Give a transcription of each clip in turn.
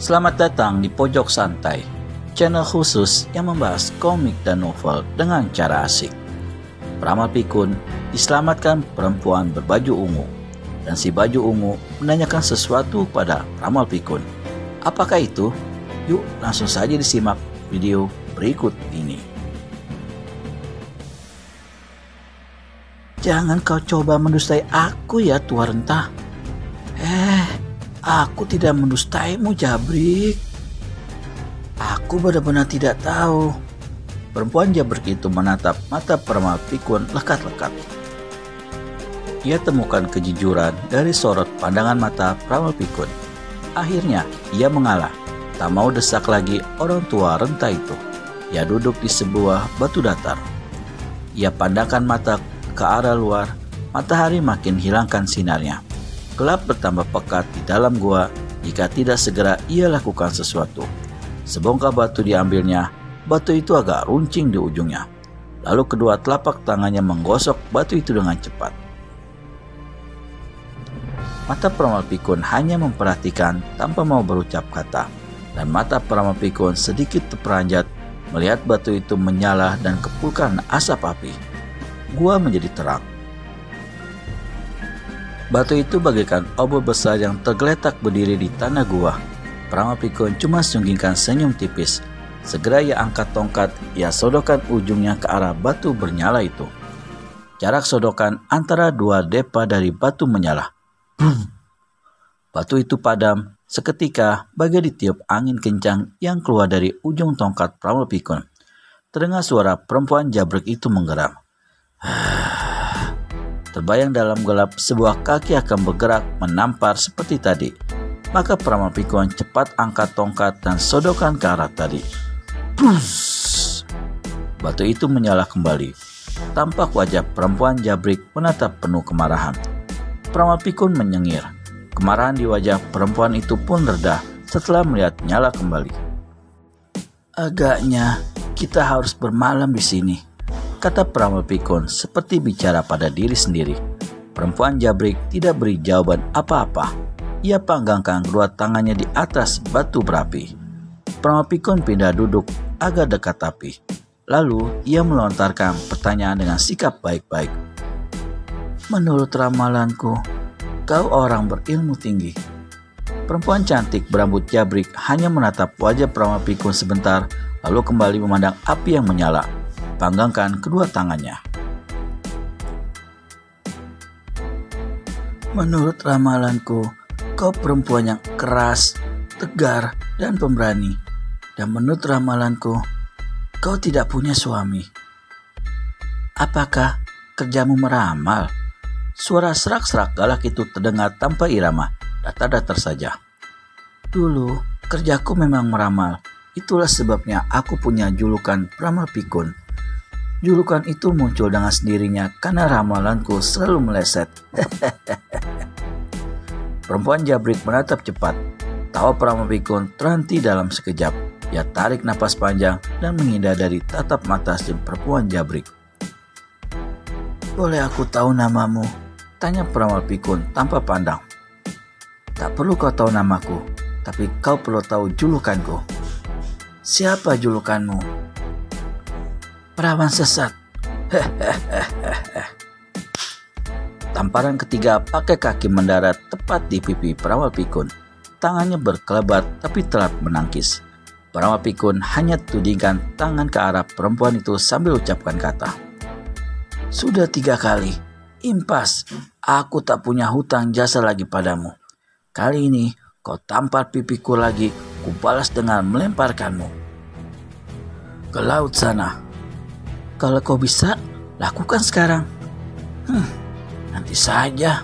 Selamat datang di Pojok Santai, channel khusus yang membahas komik dan novel dengan cara asik. Peramal pikun diselamatkan perempuan berbaju ungu, dan si baju ungu menanyakan sesuatu pada peramal pikun. Apakah itu? Yuk langsung saja disimak video berikut ini. Jangan kau coba mendustai aku ya, tua rentah. Aku tidak mendustaimu, Jabrik. Aku benar-benar tidak tahu. Perempuan Jabrik itu menatap mata peramal pikun lekat-lekat. Ia temukan kejujuran dari sorot pandangan mata peramal pikun. Akhirnya ia mengalah, tak mau desak lagi orang tua renta itu. Ia duduk di sebuah batu datar. Ia pandangkan mata ke arah luar. Matahari makin hilangkan sinarnya. Gelap bertambah pekat di dalam gua jika tidak segera ia lakukan sesuatu. Sebongkah batu diambilnya, batu itu agak runcing di ujungnya. Lalu kedua telapak tangannya menggosok batu itu dengan cepat. Mata peramal pikun hanya memperhatikan tanpa mau berucap kata. Dan mata peramal pikun sedikit terperanjat melihat batu itu menyala dan kepulkan asap api. Gua menjadi terang. Batu itu bagaikan obor besar yang tergeletak berdiri di tanah gua. Peramal pikun cuma sunggingkan senyum tipis. Segera ia angkat tongkat, ia sodokkan ujungnya ke arah batu bernyala itu. Jarak sodokan antara dua depa dari batu menyala. Batu itu padam, seketika bagai ditiup angin kencang yang keluar dari ujung tongkat peramal pikun. Terdengar suara perempuan Jabrik itu menggeram. Terbayang dalam gelap sebuah kaki akan bergerak menampar seperti tadi. Maka peramal pikun cepat angkat tongkat dan sodokkan ke arah tadi. Bus! Batu itu menyala kembali. Tampak wajah perempuan Jabrik menatap penuh kemarahan. Peramal pikun menyengir. Kemarahan di wajah perempuan itu pun reda setelah melihat nyala kembali. Agaknya kita harus bermalam di sini, kata peramal pikun seperti bicara pada diri sendiri. Perempuan Jabrik tidak beri jawaban apa-apa. Ia panggangkan kedua tangannya di atas batu berapi. Peramal pikun pindah duduk agak dekat api. Lalu ia melontarkan pertanyaan dengan sikap baik-baik. Menurut ramalanku, kau orang berilmu tinggi. Perempuan cantik berambut Jabrik hanya menatap wajah peramal pikun sebentar, lalu kembali memandang api yang menyala. Panggangkan kedua tangannya. Menurut ramalanku, kau perempuan yang keras, tegar, dan pemberani. Dan menurut ramalanku, kau tidak punya suami. Apakah kerjamu meramal? Suara serak-serak galak itu terdengar tanpa irama, datar-datar saja. Dulu, kerjaku memang meramal. Itulah sebabnya aku punya julukan peramal pikun. Julukan itu muncul dengan sendirinya karena ramalanku selalu meleset. Perempuan Jabrik menatap cepat. Tawa peramal pikun terhenti dalam sekejap. Ia tarik napas panjang dan menghindar dari tatap mata si perempuan Jabrik. Boleh aku tahu namamu? Tanya peramal pikun tanpa pandang. Tak perlu kau tahu namaku, tapi kau perlu tahu julukanku. Siapa julukanmu? Perawan sesat. Tamparan ketiga pakai kaki mendarat tepat di pipi peramal pikun. Tangannya berkelebat tapi telat menangkis. Peramal pikun hanya tudingkan tangan ke arah perempuan itu sambil ucapkan kata. Sudah 3 kali. Impas. Aku tak punya hutang jasa lagi padamu. Kali ini kau tampar pipiku lagi. Kubalas dengan melemparkanmu ke laut sana. Kalau kau bisa, lakukan sekarang. Nanti saja.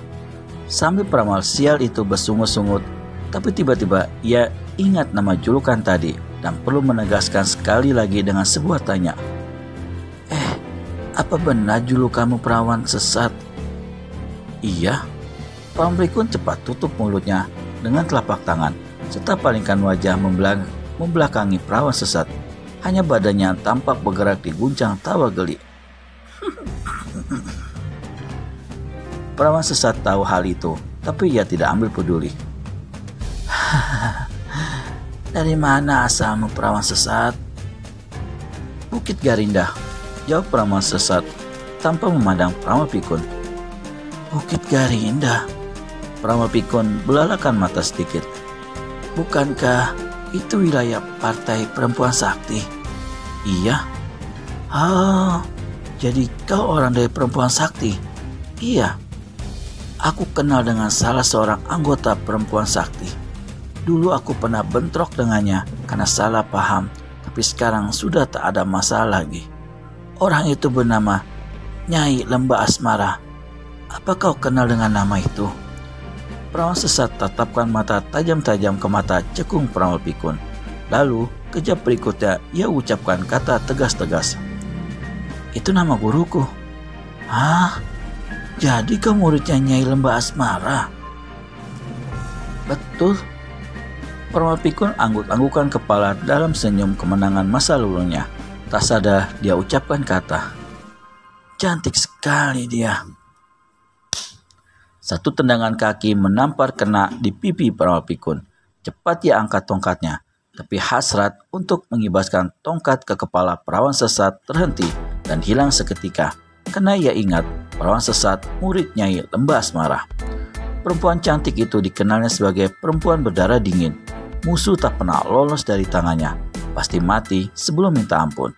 Sambil peramal sial itu bersungut-sungut, tapi tiba-tiba ia ingat nama julukan tadi dan perlu menegaskan sekali lagi dengan sebuah tanya. Apa benar julukanmu perawan sesat? Iya. Peramal pikun cepat tutup mulutnya dengan telapak tangan, serta palingkan wajah membelakangi perawan sesat. Hanya badannya tampak bergerak diguncang tawa geli. Perawan sesat tahu hal itu, tapi ia tidak ambil peduli. Dari mana asalmu perawan sesat? Bukit Garinda, jawab perawan sesat tanpa memandang perawan pikun. Bukit Garinda? Perawan pikun belalakan mata sedikit. Bukankah itu wilayah partai perempuan sakti? Iya. Ah, jadi kau orang dari perempuan sakti? Iya. Aku kenal dengan salah seorang anggota perempuan sakti. Dulu aku pernah bentrok dengannya karena salah paham, tapi sekarang sudah tak ada masalah lagi. Orang itu bernama Nyai Lembah Asmara. Apa kau kenal dengan nama itu? Perawan sesat tatapkan mata tajam-tajam ke mata cekung perawan pikun. Lalu kejap berikutnya ia ucapkan kata tegas-tegas. Itu nama guruku. Hah? Jadi kau muridnya Nyai Lembah Asmara? Betul. Perawan pikun angguk-anggukan kepala dalam senyum kemenangan masa lalunya. Tak sadar dia ucapkan kata, cantik sekali dia. Satu tendangan kaki menampar kena di pipi perawan pikun. Cepat ia angkat tongkatnya, tapi hasrat untuk mengibaskan tongkat ke kepala perawan sesat terhenti dan hilang seketika. Karena ia ingat perawan sesat murid Nyai Lembah Asmara. Perempuan cantik itu dikenalnya sebagai perempuan berdarah dingin. Musuh tak pernah lolos dari tangannya, pasti mati sebelum minta ampun.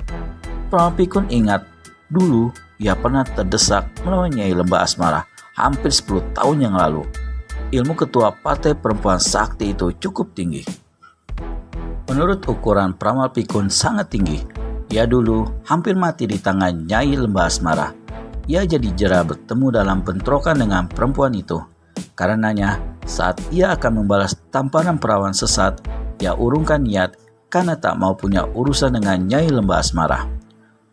Perawan pikun ingat, dulu ia pernah terdesak melawan Nyai Lembah Asmara hampir 10 tahun yang lalu. Ilmu ketua partai perempuan sakti itu cukup tinggi. Menurut ukuran perawan pikun sangat tinggi. Ia dulu hampir mati di tangan Nyai Lembah Asmara. Ia jadi jera bertemu dalam bentrokan dengan perempuan itu. Karenanya, saat ia akan membalas tamparan perawan sesat, ia urungkan niat karena tak mau punya urusan dengan Nyai Lembah Asmara.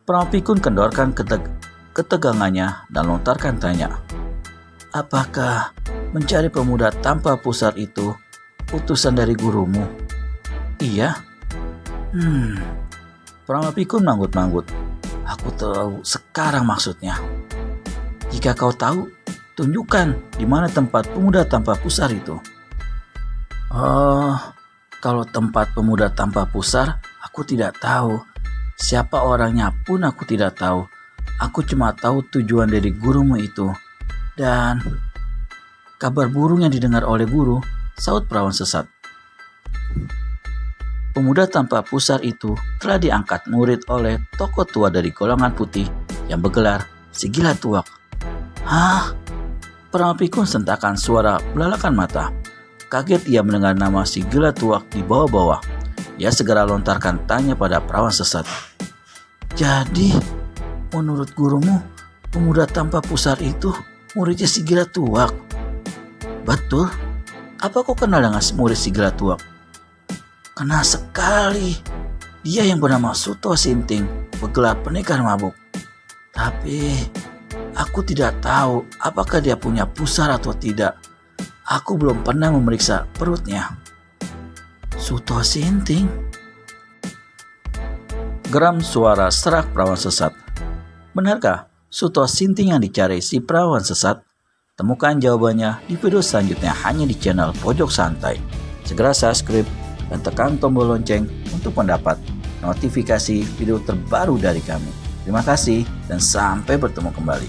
Perawan pikun kendorkan ketegangannya dan lontarkan tanya, apakah mencari pemuda tanpa pusar itu utusan dari gurumu? Iya. Perawan pikun manggut-manggut. Aku tahu sekarang maksudnya. Jika kau tahu, tunjukkan di mana tempat pemuda tanpa pusar itu. Oh, kalau tempat pemuda tanpa pusar, aku tidak tahu. Siapa orangnya pun aku tidak tahu. Aku cuma tahu tujuan dari gurumu itu. Dan kabar burung yang didengar oleh guru, saut perawan sesat. Pemuda tanpa pusar itu telah diangkat murid oleh tokoh tua dari golongan putih yang bergelar Si Gila Tuak. Hah? Perawan pikun sentakan suara belalakan mata. Kaget ia mendengar nama Si Gila Tuak di bawah-bawah. Ia segera lontarkan tanya pada perawan sesat. Jadi, menurut gurumu, pemuda tanpa pusar itu muridnya Si Gila Tuak? Betul. Apa kau kenal dengan murid Si Gila Tuak? Kenal sekali. Dia yang bernama Suto Sinting, bergelar pendekar mabuk. Tapi aku tidak tahu apakah dia punya pusar atau tidak. Aku belum pernah memeriksa perutnya. Suto Sinting? Geram suara serak perawan sesat. Benarkah Suto Sinting yang dicari si perawan sesat? Temukan jawabannya di video selanjutnya hanya di channel Pojok Santai. Segera subscribe dan tekan tombol lonceng untuk mendapat notifikasi video terbaru dari kami. Terima kasih dan sampai bertemu kembali.